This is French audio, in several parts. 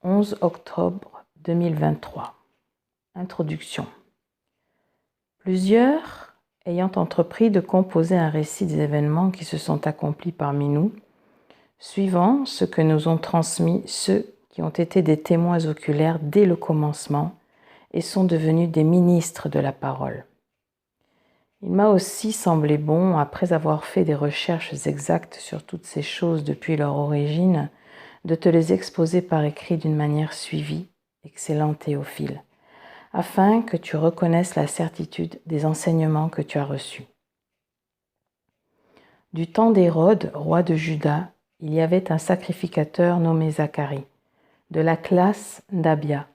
11 octobre 2023. Introduction. Plusieurs ayant entrepris de composer un récit des événements qui se sont accomplis parmi nous, suivant ce que nous ont transmis ceux qui ont été des témoins oculaires dès le commencement et sont devenus des ministres de la parole. Il m'a aussi semblé bon, après avoir fait des recherches exactes sur toutes ces choses depuis leur origine, de te les exposer par écrit d'une manière suivie, excellent Théophile, afin que tu reconnaisses la certitude des enseignements que tu as reçus. Du temps d'Hérode, roi de Juda, il y avait un sacrificateur nommé Zacharie, de la classe d'Abia.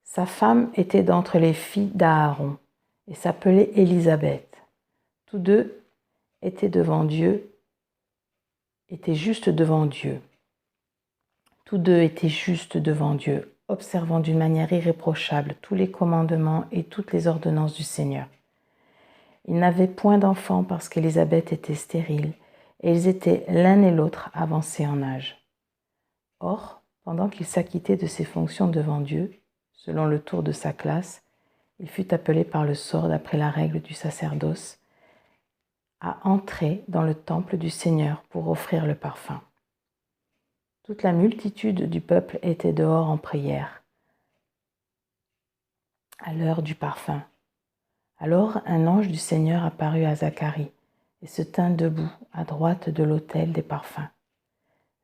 Sa femme était d'entre les filles d'Aaron et s'appelait Élisabeth. Tous deux étaient justes devant Dieu. Tous deux étaient justes devant Dieu, observant d'une manière irréprochable tous les commandements et toutes les ordonnances du Seigneur. Ils n'avaient point d'enfants parce qu'Élisabeth était stérile, et ils étaient l'un et l'autre avancés en âge. Or, pendant qu'il s'acquittait de ses fonctions devant Dieu, selon le tour de sa classe, il fut appelé par le sort, d'après la règle du sacerdoce, à entrer dans le temple du Seigneur pour offrir le parfum. Toute la multitude du peuple était dehors en prière, à l'heure du parfum. Alors un ange du Seigneur apparut à Zacharie et se tint debout à droite de l'autel des parfums.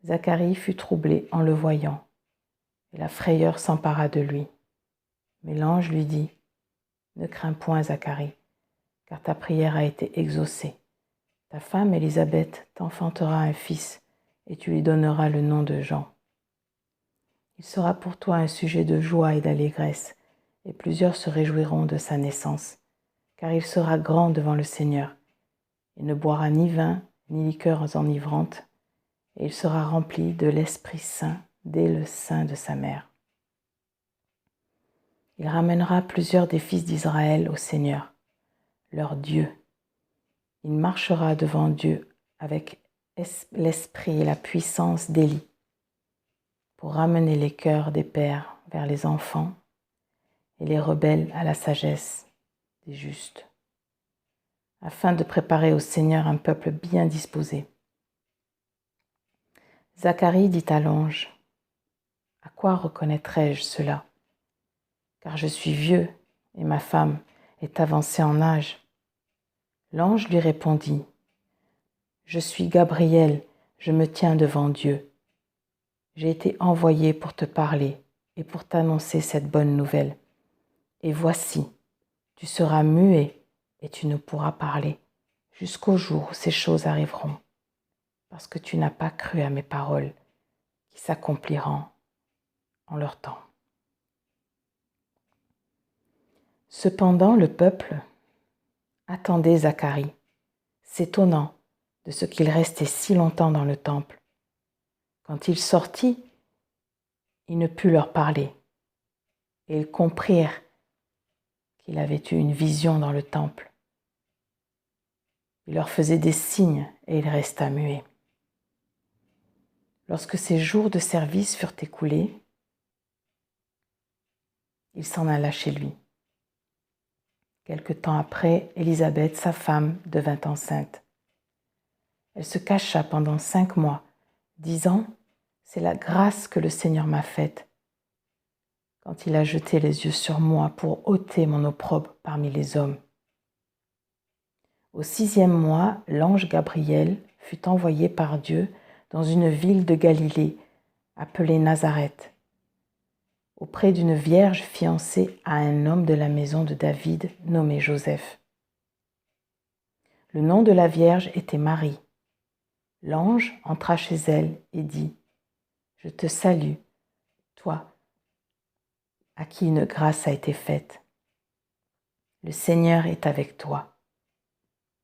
Zacharie fut troublé en le voyant, et la frayeur s'empara de lui. Mais l'ange lui dit : « Ne crains point, Zacharie, car ta prière a été exaucée. Ta femme Élisabeth t'enfantera un fils, et tu lui donneras le nom de Jean. Il sera pour toi un sujet de joie et d'allégresse, et plusieurs se réjouiront de sa naissance, car il sera grand devant le Seigneur. Il ne boira ni vin, ni liqueurs enivrantes, et il sera rempli de l'Esprit Saint dès le sein de sa mère. Il ramènera plusieurs des fils d'Israël au Seigneur, leur Dieu. Il marchera devant Dieu avec l'esprit et la puissance d'Élie, pour ramener les cœurs des pères vers les enfants et les rebelles à la sagesse des justes, afin de préparer au Seigneur un peuple bien disposé. Zacharie dit à l'ange : « À quoi reconnaîtrai-je cela ? Car je suis vieux et ma femme est avancée en âge. » L'ange lui répondit : « Je suis Gabriel, je me tiens devant Dieu. J'ai été envoyé pour te parler et pour t'annoncer cette bonne nouvelle. Et voici, tu seras muet et tu ne pourras parler jusqu'au jour où ces choses arriveront, parce que tu n'as pas cru à mes paroles qui s'accompliront en leur temps. » Cependant, le peuple attendait Zacharie, s'étonnant de ce qu'il restait si longtemps dans le temple. Quand il sortit, il ne put leur parler, et ils comprirent qu'il avait eu une vision dans le temple. Il leur faisait des signes et il resta muet. Lorsque ces jours de service furent écoulés, il s'en alla chez lui. Quelque temps après, Élisabeth, sa femme, devint enceinte. Elle se cacha pendant 5 mois, disant : « C'est la grâce que le Seigneur m'a faite, quand il a jeté les yeux sur moi pour ôter mon opprobre parmi les hommes. » Au 6e mois, l'ange Gabriel fut envoyé par Dieu dans une ville de Galilée, appelée Nazareth, auprès d'une vierge fiancée à un homme de la maison de David nommé Joseph. Le nom de la vierge était Marie. L'ange entra chez elle et dit : « Je te salue, toi, à qui une grâce a été faite. Le Seigneur est avec toi. »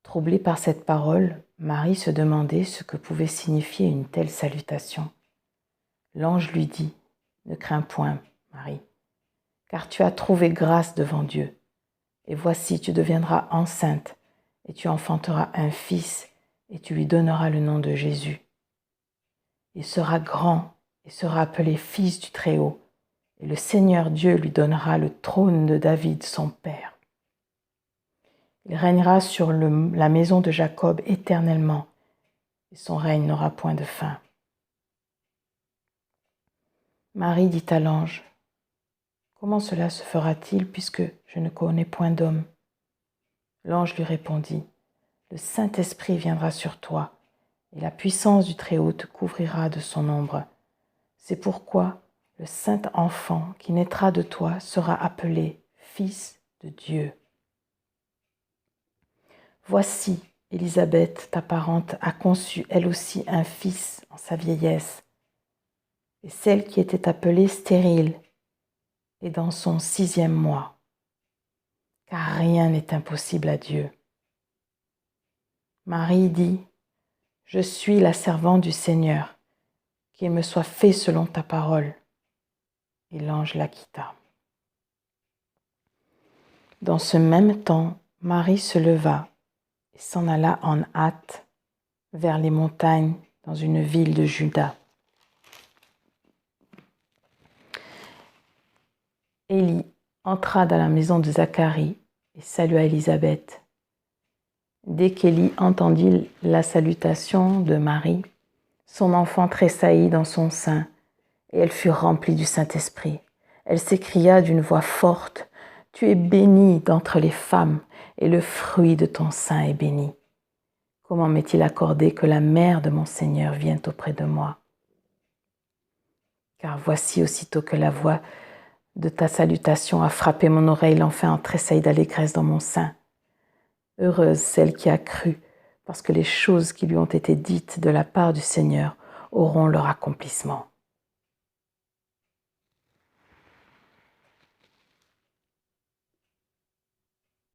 Troublée par cette parole, Marie se demandait ce que pouvait signifier une telle salutation. L'ange lui dit : « Ne crains point, Marie, car tu as trouvé grâce devant Dieu. Et voici, tu deviendras enceinte, et tu enfanteras un fils, et tu lui donneras le nom de Jésus. Il sera grand, et sera appelé fils du Très-Haut, et le Seigneur Dieu lui donnera le trône de David, son père. Il régnera sur la maison de Jacob éternellement, et son règne n'aura point de fin. Marie dit à l'ange, « Comment cela se fera-t-il puisque je ne connais point d'homme ?» L'ange lui répondit, « Le Saint-Esprit viendra sur toi, et la puissance du Très-Haut te couvrira de son ombre. C'est pourquoi le saint enfant qui naîtra de toi sera appelé Fils de Dieu. Voici, Élisabeth, ta parente, a conçu elle aussi un fils en sa vieillesse, et celle qui était appelée stérile est dans son 6e mois, car rien n'est impossible à Dieu. Marie dit, « Je suis la servante du Seigneur, qu'il me soit fait selon ta parole. » Et l'ange la quitta. Dans ce même temps, Marie se leva et s'en alla en hâte vers les montagnes dans une ville de Juda. Élie entra dans la maison de Zacharie et salua Élisabeth. Dès qu'Élie entendit la salutation de Marie, son enfant tressaillit dans son sein et elle fut remplie du Saint-Esprit. Elle s'écria d'une voix forte, « Tu es bénie d'entre les femmes et le fruit de ton sein est béni. Comment m'est-il accordé que la mère de mon Seigneur vienne auprès de moi? Car voici aussitôt que la voix de ta salutation a frappé mon oreille, l'enfant tressaille d'allégresse dans mon sein. Heureuse celle qui a cru, parce que les choses qui lui ont été dites de la part du Seigneur auront leur accomplissement. »